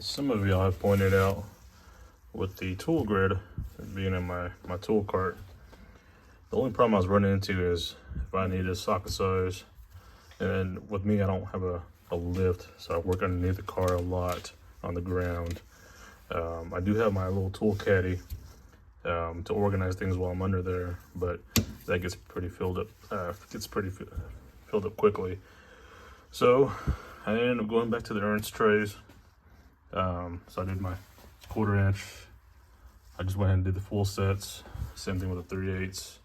Some of y'all have pointed out with the tool grid being in my tool cart, the only problem I was running into is if I need a socket size, and with me I don't have a lift, so I work underneath the car a lot on the ground. I do have my little tool caddy to organize things while I'm under there, but that gets pretty filled up. Filled up quickly. So I ended up going back to the Ernst trays. So I did my 1/4 inch. I just went ahead and did the full sets. Same thing with the 3/8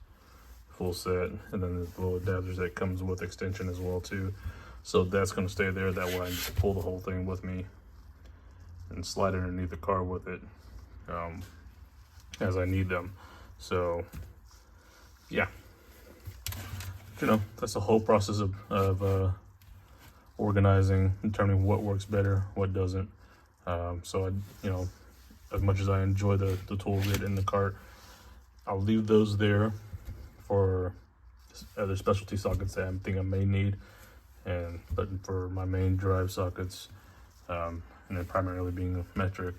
full set, and then the little adapters that comes with extension as well too. So that's going to stay there. That way I can just pull the whole thing with me and slide it underneath the car with it as I need them. So yeah, you know, that's the whole process of organizing, determining what works better, what doesn't. So I, you know, as much as I enjoy the tool grid in the cart, I'll leave those there for other specialty sockets that I think I may need, but for my main drive sockets, and then primarily being metric,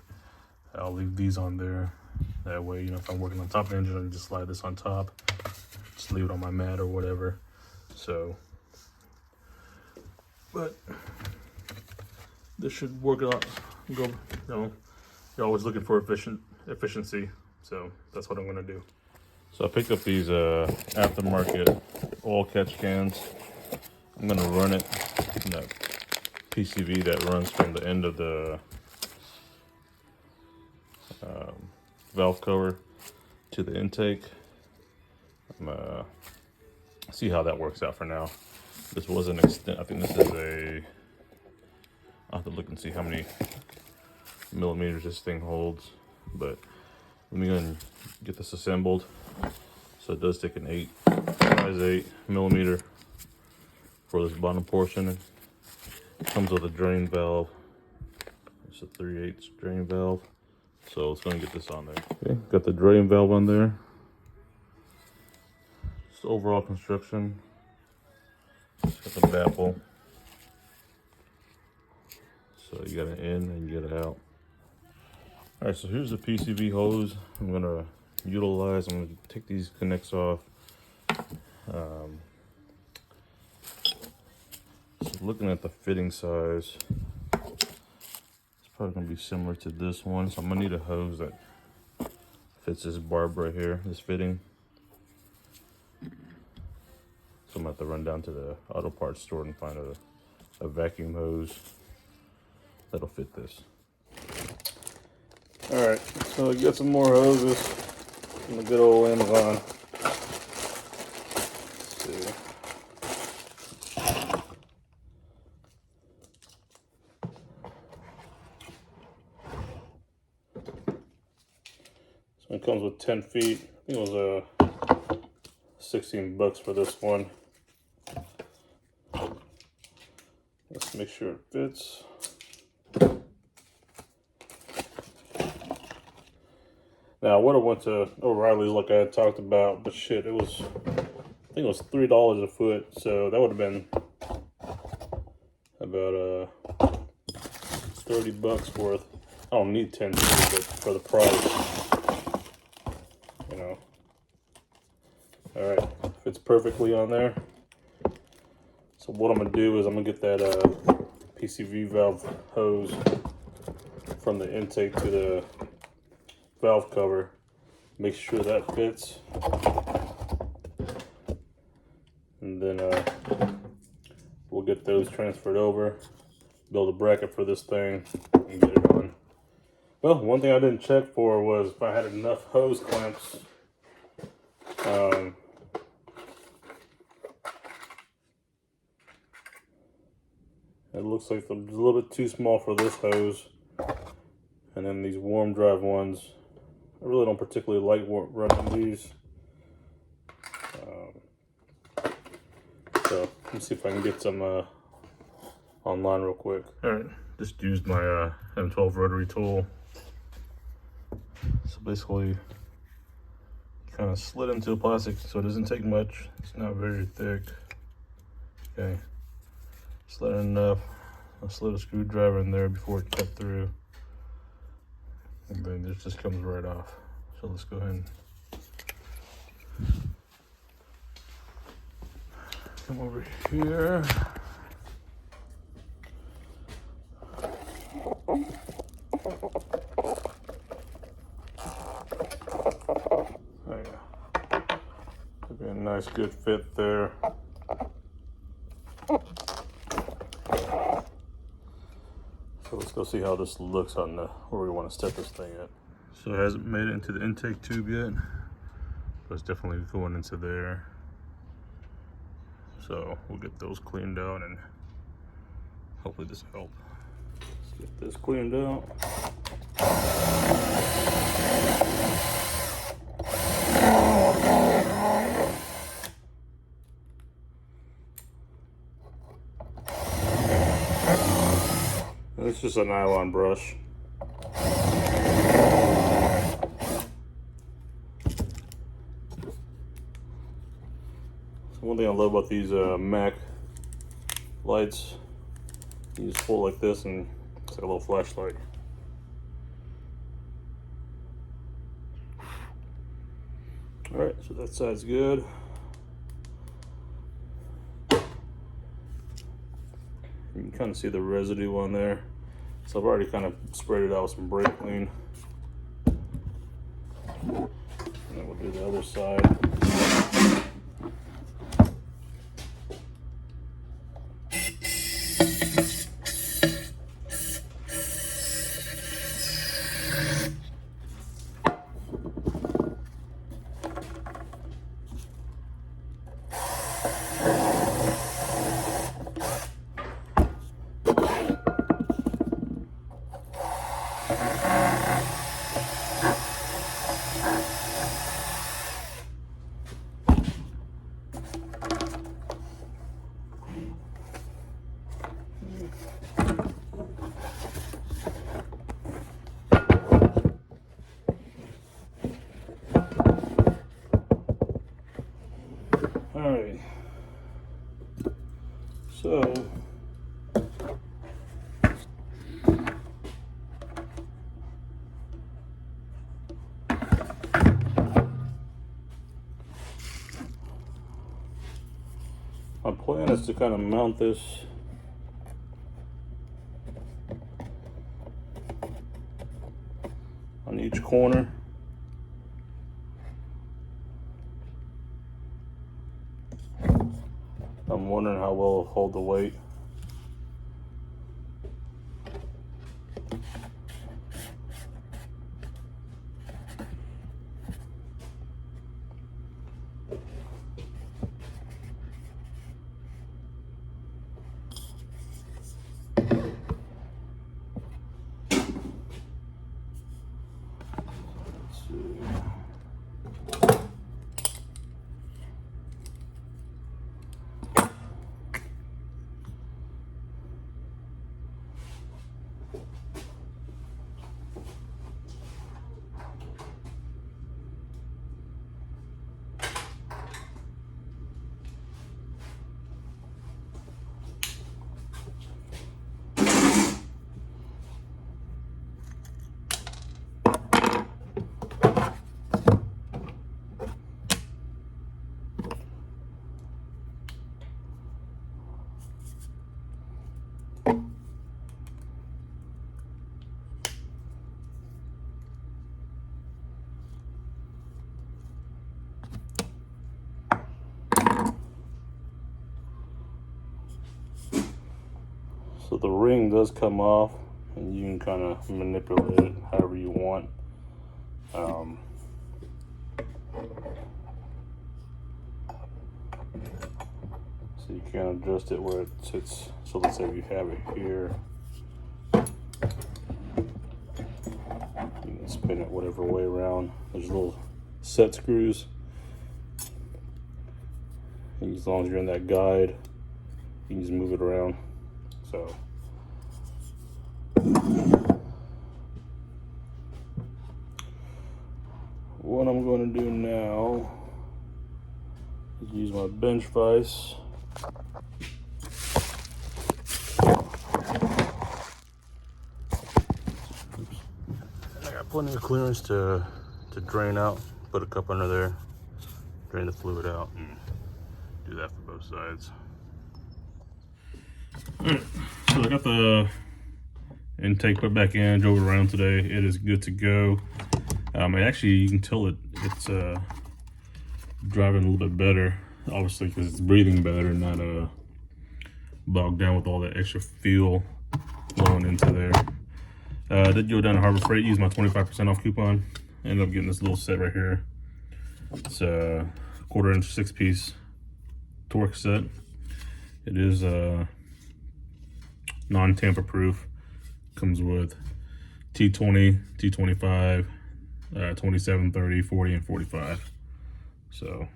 I'll leave these on there. That way, you know, if I'm working on top of the engine, I can just slide this on top, just leave it on my mat or whatever. So, but this should work out. You know, you're always looking for efficiency, so that's what I'm gonna do. So I picked up these aftermarket oil catch cans. I'm gonna run it in that PCV that runs from the end of the valve cover to the intake. I'm see how that works out for now. This was an extent. I think this is a. I'll have to look and see how many millimeters this thing holds, but let me go and get this assembled. So it does take an size 8 millimeter for this bottom portion. It comes with a drain valve. It's a 3/8 drain valve. So let's go and get this on there. Okay, got the drain valve on there. Just overall construction. Got the baffle. So you got an in and you get it out. All right, so here's the PCV hose I'm gonna utilize. I'm gonna take these connects off. So looking at the fitting size, it's probably gonna be similar to this one. So I'm gonna need a hose that fits this barb right here, this fitting. So I'm gonna have to run down to the auto parts store and find a vacuum hose that'll fit this. All right, so I got some more hoses from the good old Amazon. Let's see. So it comes with 10 feet. I think it was $16 for this one. Let's make sure it fits. Now I would have went to O'Reilly's like I had talked about, but shit, I think it was $3 a foot, so that would have been about $30 worth. I don't need 10 feet, but for the price, you know. All right, fits perfectly on there. So what I'm gonna do is I'm gonna get that PCV valve hose from the intake to the valve cover, make sure that fits, and then we'll get those transferred over, build a bracket for this thing, and get it on. Well, one thing I didn't check for was if I had enough hose clamps. It looks like they're a little bit too small for this hose, and then these warm drive ones, I really don't particularly like running these. So let me see if I can get some online real quick. All right, just used my M12 rotary tool. So basically, kind of slid into the plastic, so it doesn't take much. It's not very thick. Okay, slid enough. I slid a screwdriver in there before it cut through. and then this just comes right off. So let's go ahead and come over here. There you go. That'd be a nice good fit there. So let's go see how this looks on the where we want to set this thing at. So it hasn't made it into the intake tube yet, but it's definitely going into there. So we'll get those cleaned out and hopefully this will help. Let's get this cleaned out. It's just a nylon brush. So one thing I love about these Mac lights, you just pull like this and it's like a little flashlight. All right, so that side's good. You can kind of see the residue on there. So I've already kind of sprayed it out with some brake clean. And then we'll do the other side. All right, so my plan is to kind of mount this on each corner. I'm wondering how well it'll hold the weight. Let's see. So the ring does come off, and you can kind of manipulate it however you want. So you can adjust it where it sits. So let's say you have it here, you can spin it whatever way around. There's little set screws, and as long as you're in that guide, you can just move it around. So what I'm going to do now is use my bench vise. plenty of clearance to drain out. Put a cup under there, drain the fluid out, and do that for both sides. Alright, so I got the intake put back in, drove it around today. It is good to go. Actually, you can tell it's driving a little bit better, obviously, because it's breathing better, not bogged down with all that extra fuel flowing into there. I did go down to Harbor Freight, use my 25% off coupon. Ended up getting this little set right here. It's a 1/4 inch 6-piece torque set. It is non-tamper proof. Comes with T20, T25, 27, 30, 40, and 45. So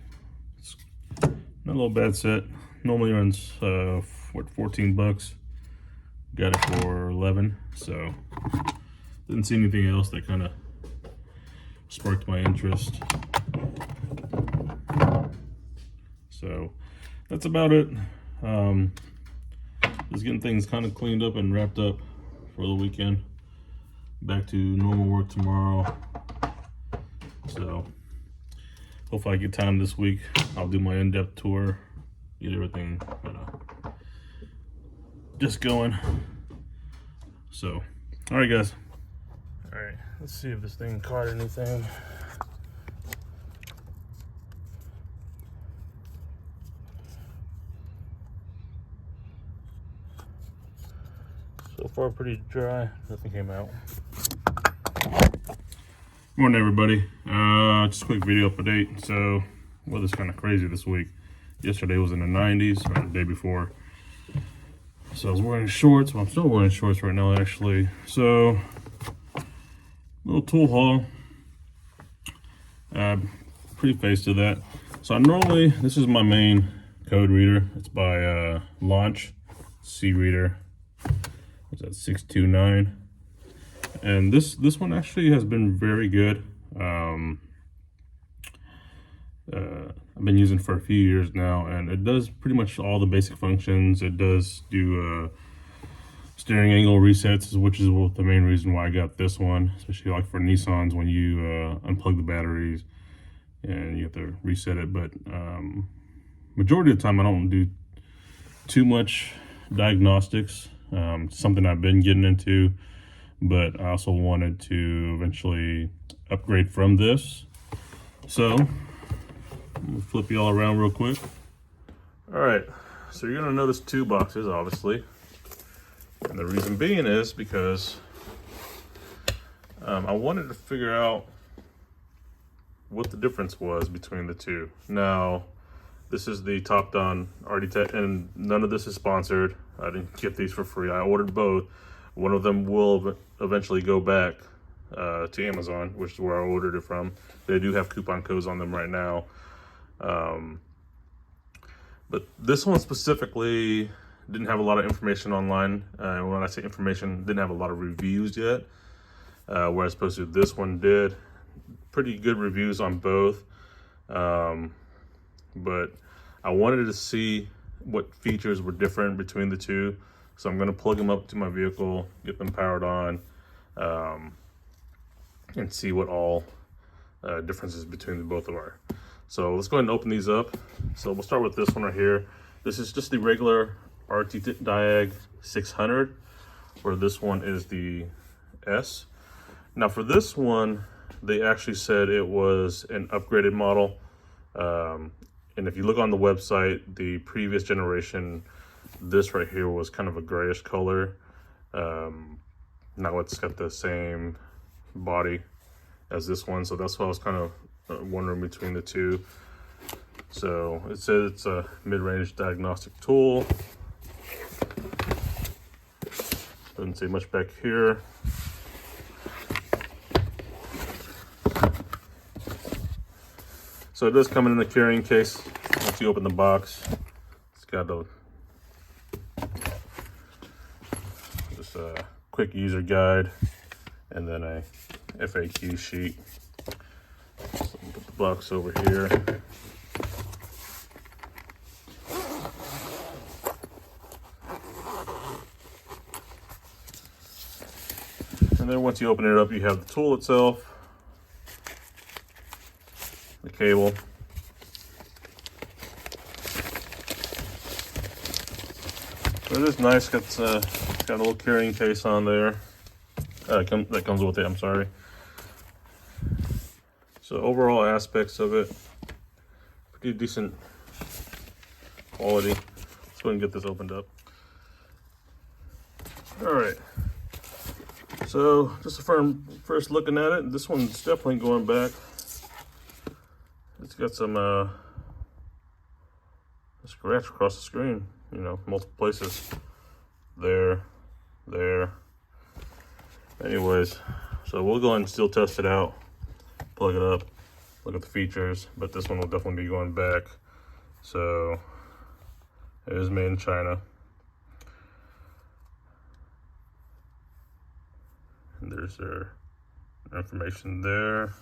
it's not a little bad set. Normally runs what, 14 bucks. Got it for 11. So didn't see anything else that kind of sparked my interest. So that's about it. Just getting things kind of cleaned up and wrapped up for the weekend. Back to normal work tomorrow. So hopefully I get time this week. I'll do my in-depth tour, get everything, you know, just going. So, all right, guys. All right, let's see if this thing caught anything. So far, pretty dry. Nothing came out. Morning, everybody. Just a quick video update. So, weather's kind of crazy this week. Yesterday was in the 90s, or the day before. So I was wearing shorts. Well, I'm still wearing shorts right now, actually. So, little tool haul. Pretty faced to that. So this is my main code reader. It's by Launch C Reader. What's that? 629. And this one actually has been very good. I've been using it for a few years now, and it does pretty much all the basic functions. It does do steering angle resets, which is the main reason why I got this one, especially like for Nissans when you unplug the batteries and you have to reset it. But majority of the time I don't do too much diagnostics. Something I've been getting into, but I also wanted to eventually upgrade from this. So we'll flip you all around real quick. All right, so you're gonna notice two boxes, obviously. And the reason being is because I wanted to figure out what the difference was between the two. Now, this is the Topdon RD10, and none of this is sponsored. I didn't get these for free. I ordered both. One of them will eventually go back to Amazon, which is where I ordered it from. They do have coupon codes on them right now. But this one specifically didn't have a lot of information online. When I say information, didn't have a lot of reviews yet. Whereas opposed to this one did. Pretty good reviews on both. But I wanted to see what features were different between the two. So I'm gonna plug them up to my vehicle, get them powered on, and see what all differences between the both of are. So let's go ahead and open these up. So we'll start with this one right here. This is just the regular RT Diag 600, where this one is the S. Now for this one, they actually said it was an upgraded model. And if you look on the website, the previous generation, this right here was kind of a grayish color. Now it's got the same body as this one, so that's why I was kind of wondering between the two. So it says it's a mid-range diagnostic tool. Doesn't say much back here. So it does come in the carrying case. Once you open the box, it's got just a quick user guide and then a FAQ sheet. So put the box over here. And then once you open it up, you have the tool itself, the cable, so it is nice. Got a little carrying case on there that comes with it. I'm sorry. So overall aspects of it, pretty decent quality. Let's go ahead and get this opened up. All right. So just from first looking at it, this one's definitely going back. It's got some scratch across the screen, you know, multiple places. There. Anyways, so we'll go ahead and still test it out, plug it up, look at the features, but this one will definitely be going back. So it is made in China. And there's their information there.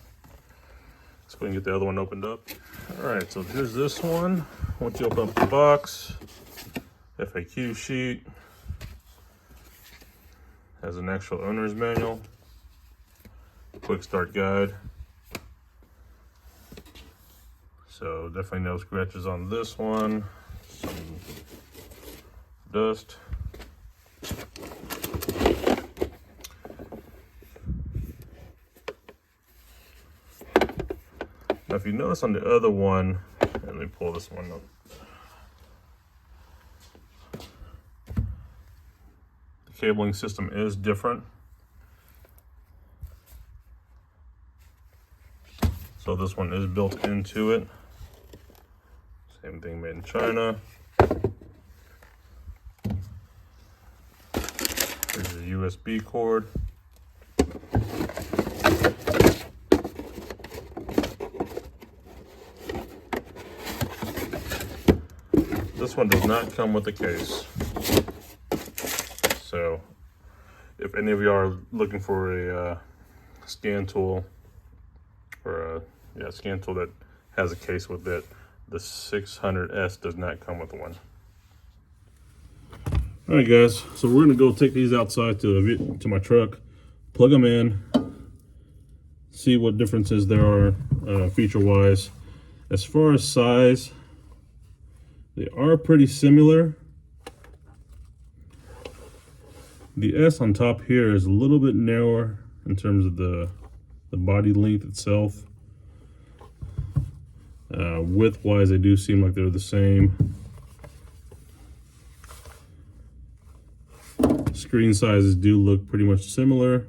Let's go ahead and get the other one opened up. All right, so here's this one. Once you open up the box, FAQ sheet, has an actual owner's manual, quick start guide. So definitely no scratches on this one, some dust. Now if you notice on the other one, let me pull this one up. The cabling system is different. So this one is built into it. Same thing, made in China. Here's a USB cord. This one does not come with a case. So if any of you are looking for a scan tool, or a scan tool that has a case with it, the 600S does not come with one. All right, guys. So we're gonna go take these outside to my truck, plug them in, see what differences there are feature-wise. As far as size, they are pretty similar. The S on top here is a little bit narrower in terms of the body length itself. Width-wise, they do seem like they're the same. Screen sizes do look pretty much similar.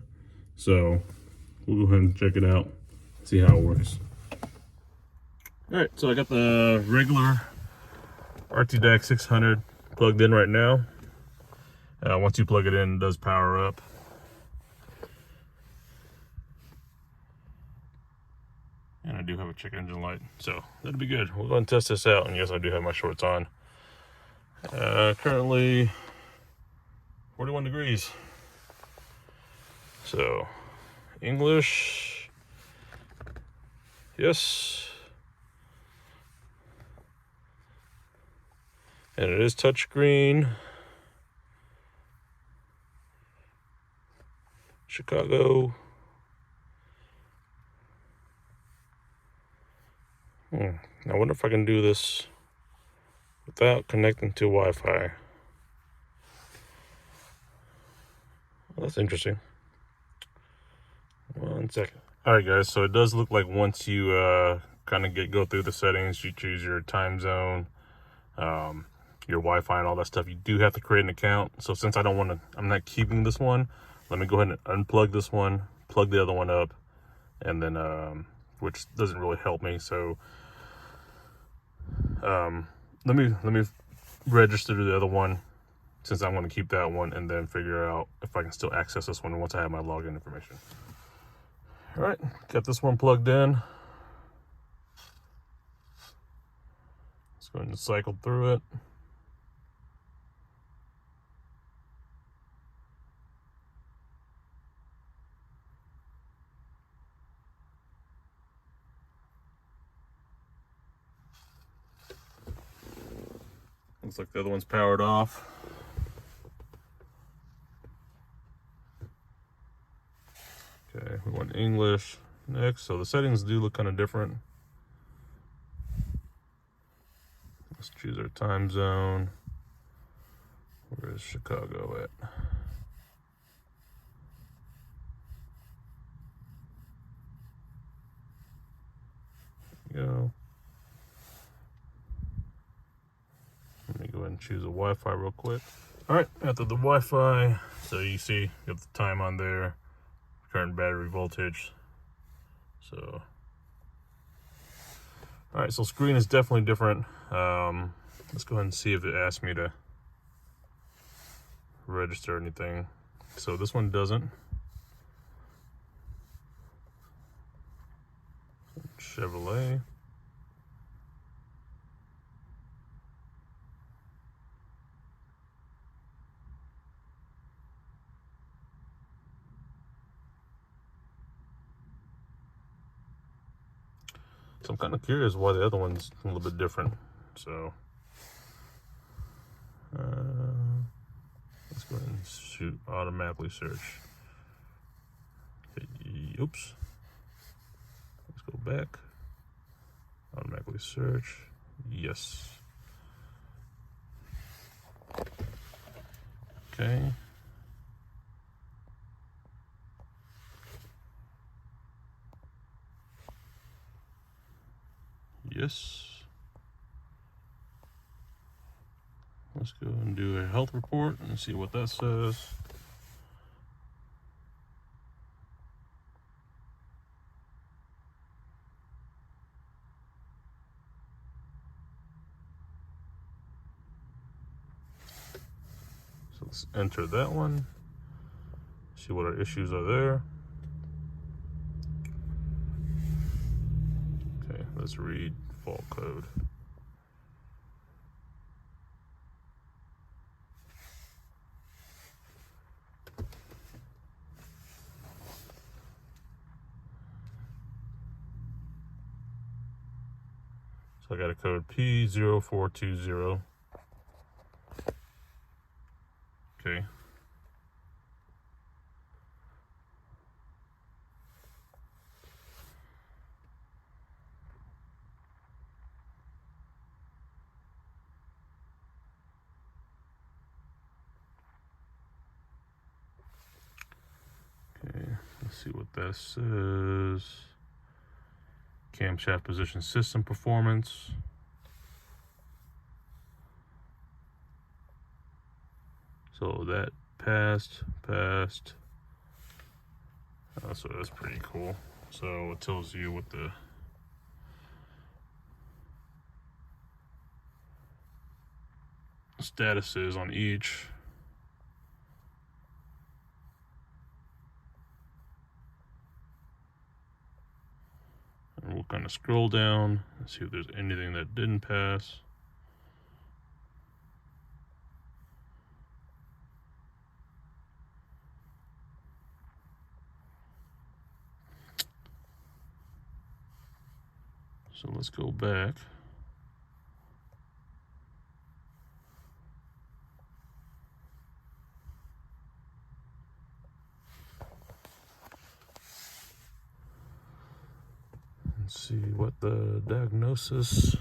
So we'll go ahead and check it out, see how it works. All right, so I got the regular AD600 plugged in right now. Once you plug it in, it does power up. And I do have a check engine light, so that'll be good. We'll go and test this out. And yes, I do have my shorts on. Currently 41 degrees. So English, yes. And it is touchscreen. Chicago. I wonder if I can do this without connecting to Wi-Fi. Well, that's interesting. 1 second. All right, guys. So it does look like once you kind of go through the settings, you choose your time zone, your Wi-Fi, and all that stuff. You do have to create an account. So since I'm not keeping this one. Let me go ahead and unplug this one, plug the other one up, and then which doesn't really help me. So let me register to the other one, since I'm going to keep that one, and then figure out if I can still access this one once I have my login information. All right, got this one plugged in. Let's go ahead and cycle through it. Looks like the other one's powered off. we want English next. So the settings do look kind of different. Let's choose our time zone. Where is Chicago at? There we go. Let me go ahead and choose a Wi-Fi real quick. All right, after the Wi-Fi, so you see, you have the time on there, current battery voltage. So, all right, so screen is definitely different. Let's go ahead and see if it asks me to register anything. So this one doesn't. Chevrolet. So I'm kind of curious why the other one's a little bit different. So let's go ahead and shoot automatically search. Oops. Let's go back. Automatically search. Yes. Okay. Yes. Let's go and do a health report and see what that says. So let's enter that one. See what our issues are there. Okay, let's read fault code. So I got a code P0420. Okay. Okay, let's see what that says. Camshaft position system performance. So that passed. So that's pretty cool. So it tells you what the status is on each. And we'll kind of scroll down and see if there's anything that didn't pass. So let's go back. And see what the diagnosis.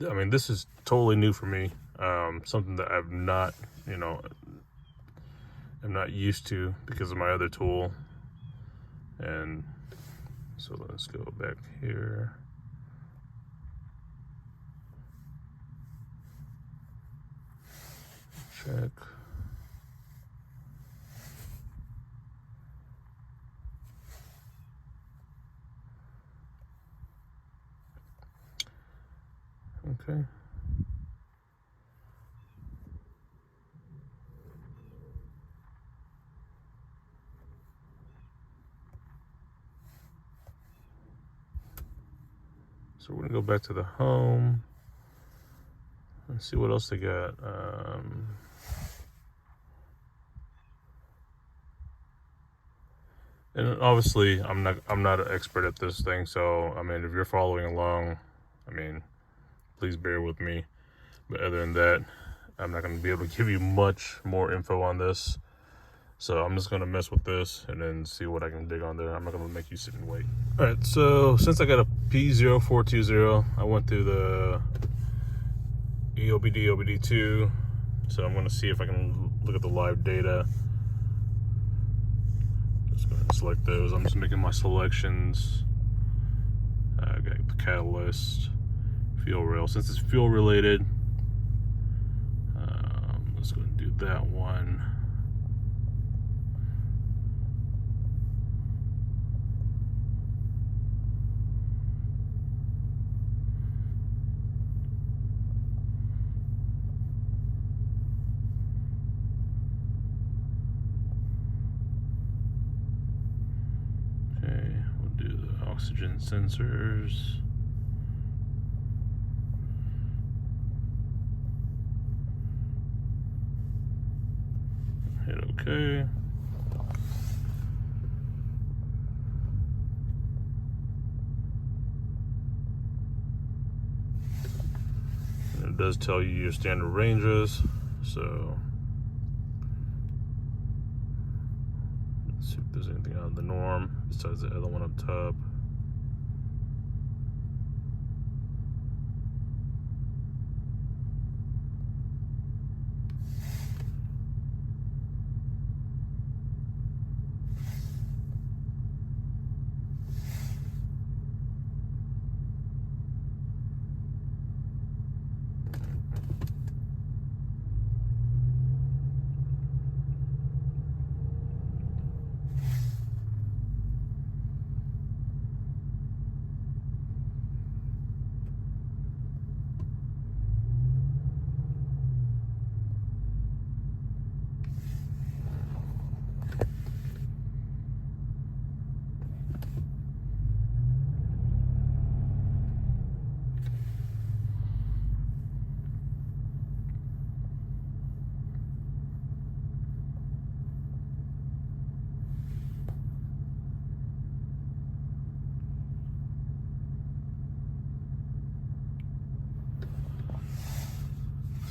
I mean, this is totally new for me. Something that I've not, I'm not used to because of my other tool. And so let's go back here. Check. Okay. So we're gonna go back to the home and see what else they got. And obviously, I'm not an expert at this thing, so I mean, if you're following along, I mean, please bear with me. But other than that, I'm not going to be able to give you much more info on this. So I'm just gonna mess with this and then see what I can dig on there. I'm not gonna make you sit and wait. All right, so since I got a P0420, I went through the EOBD, OBD2. So I'm gonna see if I can look at the live data. Just gonna select those. I'm just making my selections. I got the catalyst, fuel rail. Since it's fuel related, let's go and do that one. Okay, we'll do the oxygen sensors. Hit OK. And it does tell you your standard ranges, so let's see if there's anything out of the norm besides the other one up top.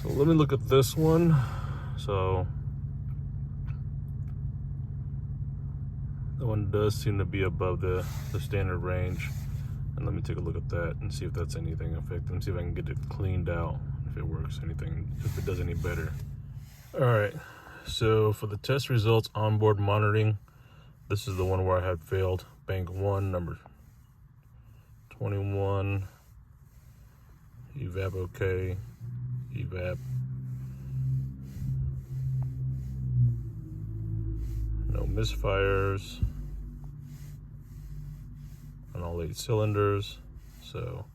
So let me look at this one. So that one does seem to be above the standard range. And let me take a look at that and see if that's anything effective, and see if I can get it cleaned out, if it works, anything, if it does any better. All right, so for the test results, onboard monitoring, this is the one where I had failed. Bank 1, number 21, evap okay, evap, no misfires on all 8 cylinders. So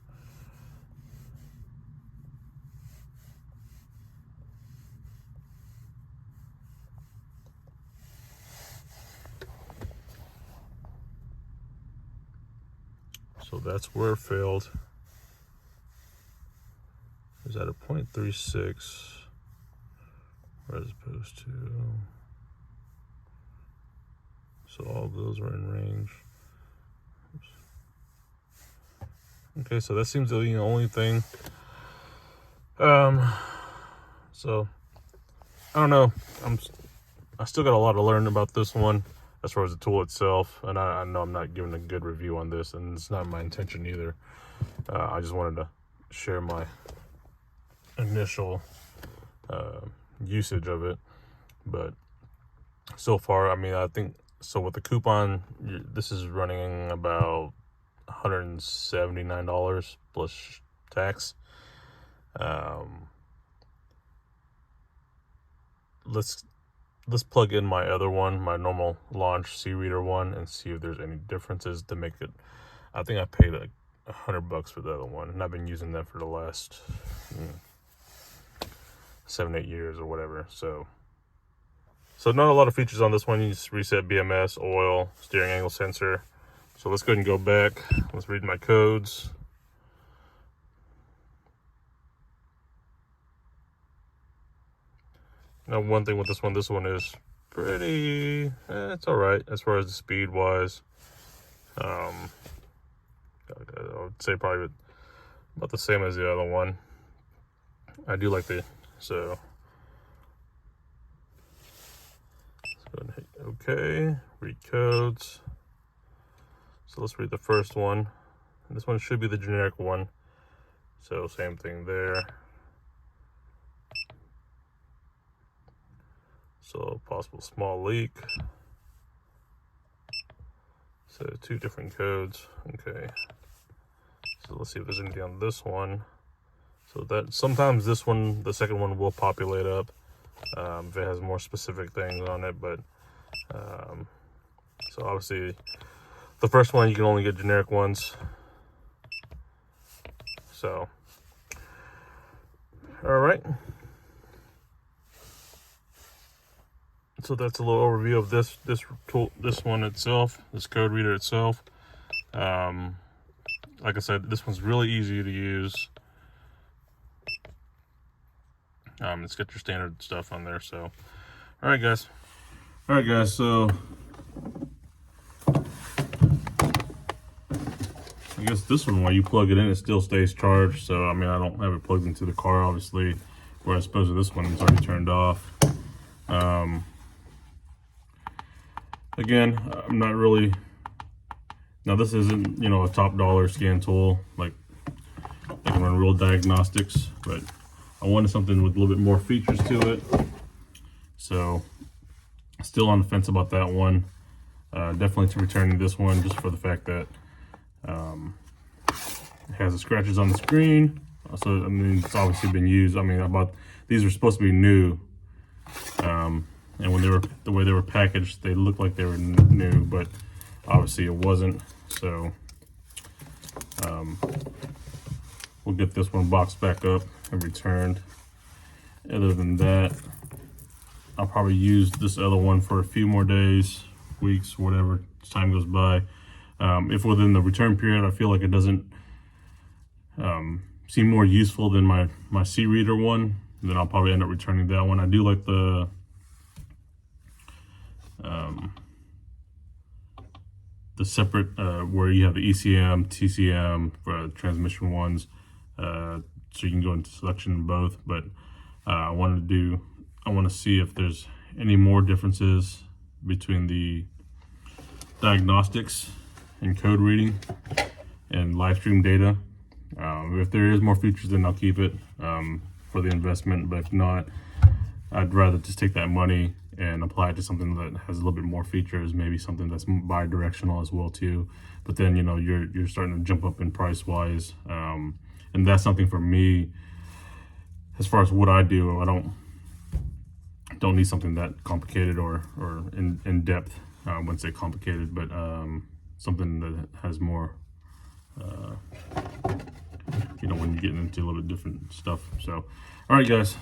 that's where it failed. It was at a 0.36 as opposed to, so all those are in range. Oops. Okay, so that seems to be the only thing. So I don't know. I still got a lot to learn about this one as far as the tool itself, and I know I'm not giving a good review on this, and it's not my intention either. I just wanted to share my initial usage of it. But so far, I mean, I think so with the coupon, this is running about $179 plus tax. Let's plug in my other one, my normal launch C-Reader one, and see if there's any differences to make it. I think I paid like $100 for the other one, and I've been using that for the last 7-8 years or whatever. So not a lot of features on this one. You just reset BMS, oil, steering angle sensor. So let's go ahead and go back. Let's read my codes. Now, one thing with this one is pretty, it's all right as far as the speed wise. I would say probably about the same as the other one. I do like so let's go ahead and hit Okay, read codes. So let's read the first one. And this one should be the generic one. So same thing there. So possible small leak. So 2 different codes. Okay. So let's see if there's anything on this one. So that sometimes this one, the second one, will populate up if it has more specific things on it. But so obviously the first one you can only get generic ones. So all right. So that's a little overview of this tool, this one itself, this code reader itself. Like I said, this one's really easy to use. It's got your standard stuff on there. So, all right, guys. So I guess this one, while you plug it in, it still stays charged. So I mean, I don't have it plugged into the car, obviously. Where I suppose this one is already turned off. Again, I'm not really. Now this isn't, you know, a top dollar scan tool like I can run real diagnostics, but I wanted something with a little bit more features to it. So still on the fence about that one. Definitely to returning this one just for the fact that it has the scratches on the screen. So I mean, it's obviously been used. I mean, these are supposed to be new. And when the way they were packaged, they looked like they were new, but obviously it wasn't. So we'll get this one boxed back up and returned. Other than that, I'll probably use this other one for a few more days, weeks, whatever as time goes by. If within the return period I feel like it doesn't seem more useful than my C-reader one, then I'll probably end up returning that one. I do like the separate where you have the ECM, TCM for transmission ones, so you can go into selection in both. But I want to see if there's any more differences between the diagnostics and code reading and live stream data. If there is more features, then I'll keep it for the investment. But if not, I'd rather just take that money and apply it to something that has a little bit more features, maybe something that's bi-directional as well too. But then, you know, you're starting to jump up in price wise, and that's something for me. As far as what I do, I don't need something that complicated or in depth. I wouldn't say complicated, but something that has more. You know, when you're getting into a little bit different stuff. So, all right, guys.